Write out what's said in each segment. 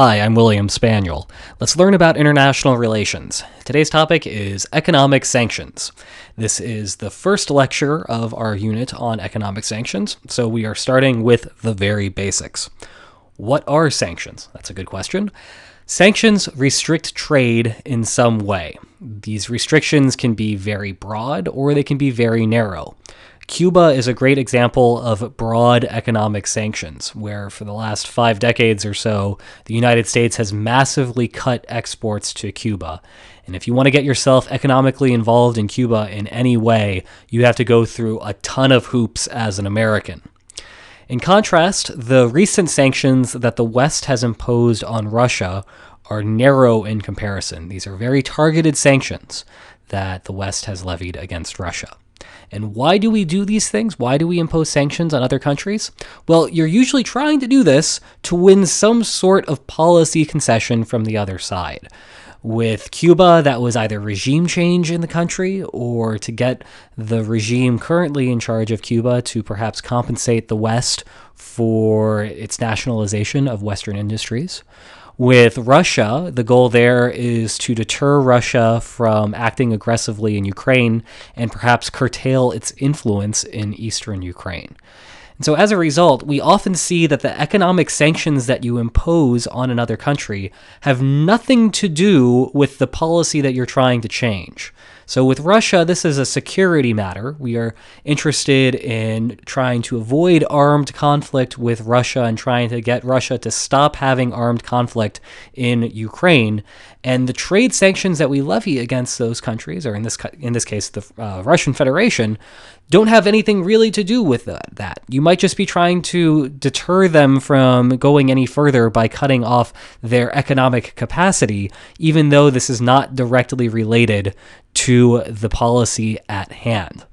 Hi, I'm William Spaniel. Let's learn about international relations. Today's topic is economic sanctions. This is the first lecture of our unit on economic sanctions, so we are starting with the very basics. What are sanctions? That's a good question. Sanctions restrict trade in some way. These restrictions can be very broad or they can be very narrow. Cuba is a great example of broad economic sanctions, where for the last 5 decades or so, the United States has massively cut exports to Cuba. And if you want to get yourself economically involved in Cuba in any way, you have to go through a ton of hoops as an American. In contrast, the recent sanctions that the West has imposed on Russia are narrow in comparison. These are very targeted sanctions that the West has levied against Russia. And why do we do these things? Why do we impose sanctions on other countries? Well, you're usually trying to do this to win some sort of policy concession from the other side. With Cuba, that was either regime change in the country or to get the regime currently in charge of Cuba to perhaps compensate the West for its nationalization of Western industries. With Russia, the goal there is to deter Russia from acting aggressively in Ukraine and perhaps curtail its influence in eastern Ukraine. And so as a result, we often see that the economic sanctions that you impose on another country have nothing to do with the policy that you're trying to change. So with Russia, this is a security matter. We are interested in trying to avoid armed conflict with Russia and trying to get Russia to stop having armed conflict in Ukraine. And the trade sanctions that we levy against those countries, or in this case, the Russian Federation, don't have anything really to do with that. You might just be trying to deter them from going any further by cutting off their economic capacity, even though this is not directly related to the policy at hand.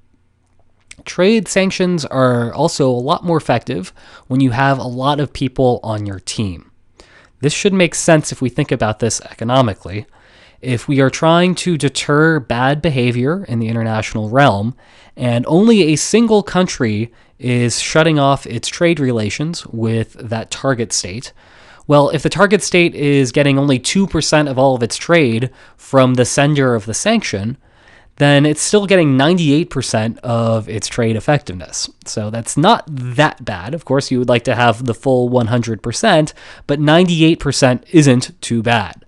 Trade sanctions are also a lot more effective when you have a lot of people on your team. This should make sense if we think about this economically. If we are trying to deter bad behavior in the international realm, and only a single country is shutting off its trade relations with that target state, well, if the target state is getting only 2% of all of its trade from the sender of the sanction, then it's still getting 98% of its trade effectiveness. So that's not that bad. Of course, you would like to have the full 100%, but 98% isn't too bad.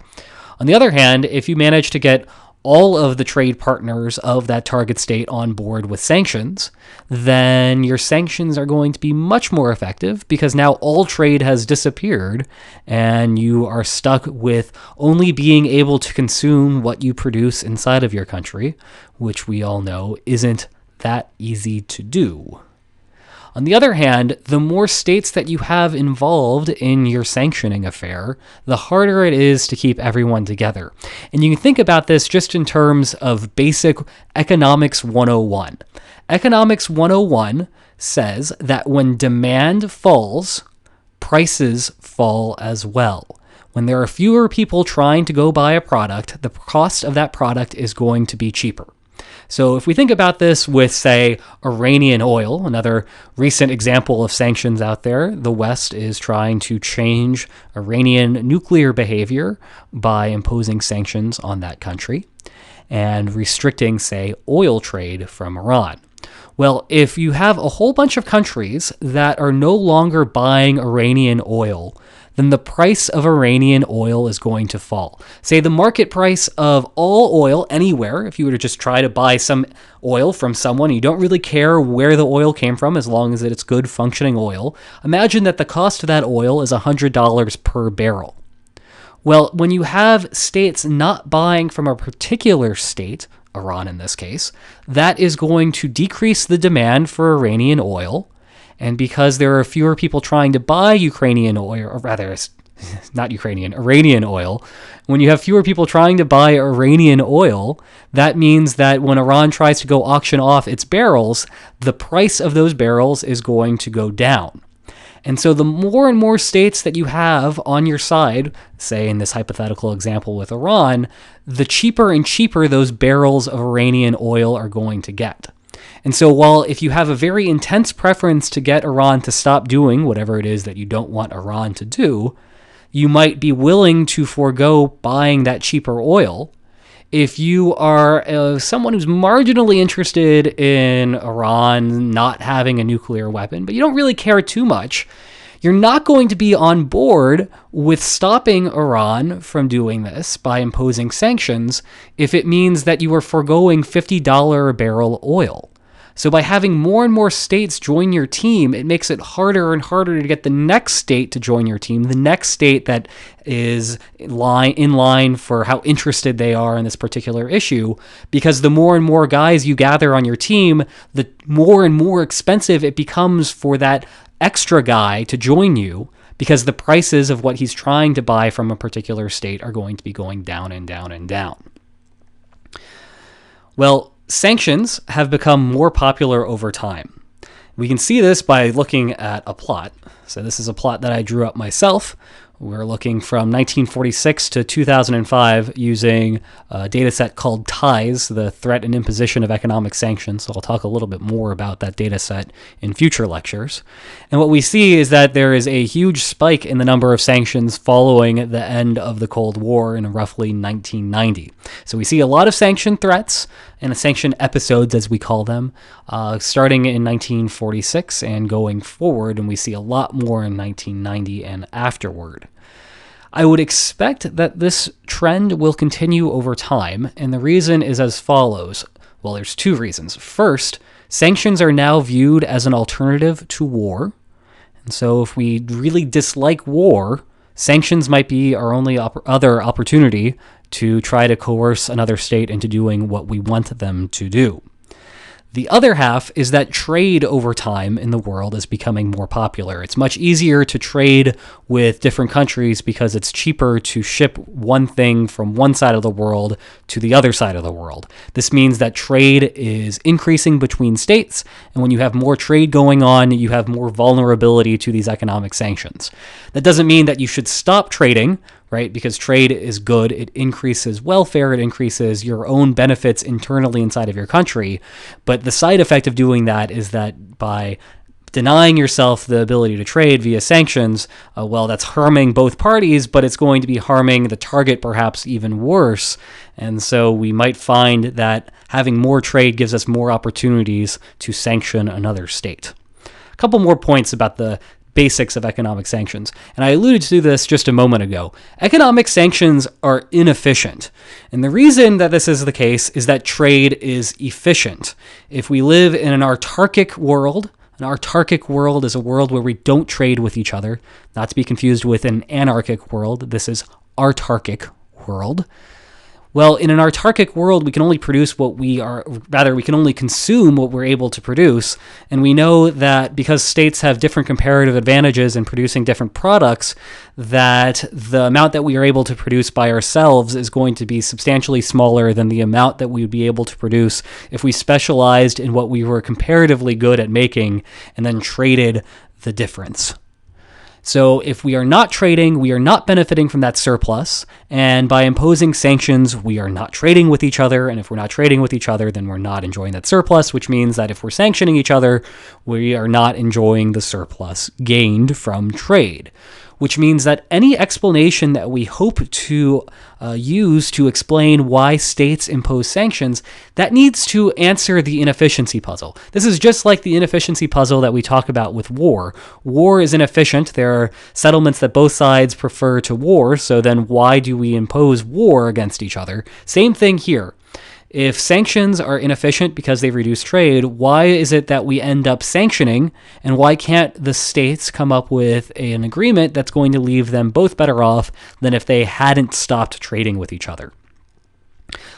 On the other hand, if you manage to get all of the trade partners of that target state on board with sanctions, then your sanctions are going to be much more effective because now all trade has disappeared and you are stuck with only being able to consume what you produce inside of your country, which we all know isn't that easy to do. On the other hand, the more states that you have involved in your sanctioning affair, the harder it is to keep everyone together. And you can think about this just in terms of basic Economics 101. Economics 101 says that when demand falls, prices fall as well. When there are fewer people trying to go buy a product, the cost of that product is going to be cheaper. So if we think about this with, say, Iranian oil, another recent example of sanctions out there, the West is trying to change Iranian nuclear behavior by imposing sanctions on that country and restricting, say, oil trade from Iran. Well, if you have a whole bunch of countries that are no longer buying Iranian oil, then the price of Iranian oil is going to fall. Say the market price of all oil anywhere, if you were to just try to buy some oil from someone, you don't really care where the oil came from as long as it's good functioning oil. Imagine that the cost of that oil is $100 per barrel. Well, when you have states not buying from a particular state, Iran in this case, that is going to decrease the demand for Iranian oil. And because there are fewer people trying to buy Iranian oil, when you have fewer people trying to buy Iranian oil, that means that when Iran tries to go auction off its barrels, the price of those barrels is going to go down. And so the more and more states that you have on your side, say in this hypothetical example with Iran, the cheaper and cheaper those barrels of Iranian oil are going to get. And so while if you have a very intense preference to get Iran to stop doing whatever it is that you don't want Iran to do, you might be willing to forego buying that cheaper oil. If you are someone who's marginally interested in Iran not having a nuclear weapon, but you don't really care too much, you're not going to be on board with stopping Iran from doing this by imposing sanctions if it means that you are foregoing $50 a barrel oil. So by having more and more states join your team, it makes it harder and harder to get the next state to join your team, the next state that is in line for how interested they are in this particular issue, because the more and more guys you gather on your team, the more and more expensive it becomes for that extra guy to join you, because the prices of what he's trying to buy from a particular state are going to be going down and down and down. Well, sanctions have become more popular over time. We can see this by looking at a plot. So this is a plot that I drew up myself. We're looking from 1946 to 2005 using a data set called TIES, the Threat and Imposition of Economic Sanctions. So I'll talk a little bit more about that data set in future lectures. And what we see is that there is a huge spike in the number of sanctions following the end of the Cold War in roughly 1990. So we see a lot of sanction threats and sanction episodes, as we call them, starting in 1946 and going forward, and we see a lot more in 1990 and afterward. I would expect that this trend will continue over time, and the reason is as follows. Well, there's two reasons. First, sanctions are now viewed as an alternative to war, and so if we really dislike war, sanctions might be our only other opportunity to try to coerce another state into doing what we want them to do. The other half is that trade over time in the world is becoming more popular. It's much easier to trade with different countries because it's cheaper to ship one thing from one side of the world to the other side of the world. This means that trade is increasing between states, and when you have more trade going on, you have more vulnerability to these economic sanctions. That doesn't mean that you should stop trading, right? Because trade is good. It increases welfare. It increases your own benefits internally inside of your country. But the side effect of doing that is that by denying yourself the ability to trade via sanctions, well, that's harming both parties, but it's going to be harming the target perhaps even worse. And so we might find that having more trade gives us more opportunities to sanction another state. A couple more points about the basics of economic sanctions. And I alluded to this just a moment ago. Economic sanctions are inefficient. And the reason that this is the case is that trade is efficient. If we live in an autarkic world is a world where we don't trade with each other, not to be confused with an anarchic world. This is autarkic world. Well, in an autarkic world, we can only produce we can only consume what we're able to produce. And we know that because states have different comparative advantages in producing different products, that the amount that we are able to produce by ourselves is going to be substantially smaller than the amount that we would be able to produce if we specialized in what we were comparatively good at making and then traded the difference. So if we are not trading, we are not benefiting from that surplus, and by imposing sanctions, we are not trading with each other, and if we're not trading with each other, then we're not enjoying that surplus, which means that if we're sanctioning each other, we are not enjoying the surplus gained from trade, which means that any explanation that we hope to use to explain why states impose sanctions, that needs to answer the inefficiency puzzle. This is just like the inefficiency puzzle that we talk about with war. War is inefficient. There are settlements that both sides prefer to war, so then why do we impose war against each other? Same thing here. If sanctions are inefficient because they reduce trade, why is it that we end up sanctioning, and why can't the states come up with an agreement that's going to leave them both better off than if they hadn't stopped trading with each other?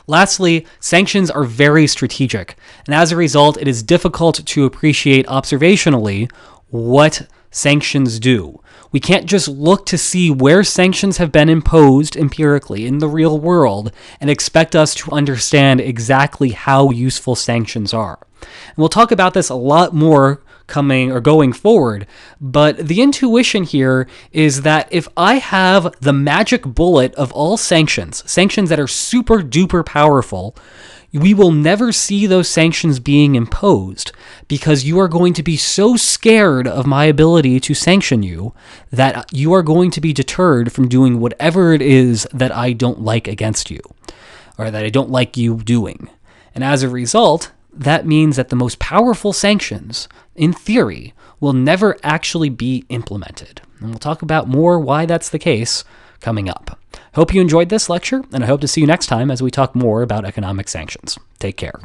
Lastly, sanctions are very strategic, and as a result, it is difficult to appreciate observationally what sanctions do. We can't just look to see where sanctions have been imposed empirically in the real world and expect us to understand exactly how useful sanctions are. And we'll talk about this a lot more going forward, but the intuition here is that if I have the magic bullet of all sanctions that are super duper powerful, we will never see those sanctions being imposed because you are going to be so scared of my ability to sanction you that you are going to be deterred from doing whatever it is that I don't like against you, or that I don't like you doing. And as a result, that means that the most powerful sanctions, in theory, will never actually be implemented. And we'll talk about more why that's the case coming up. Hope you enjoyed this lecture, and I hope to see you next time as we talk more about economic sanctions. Take care.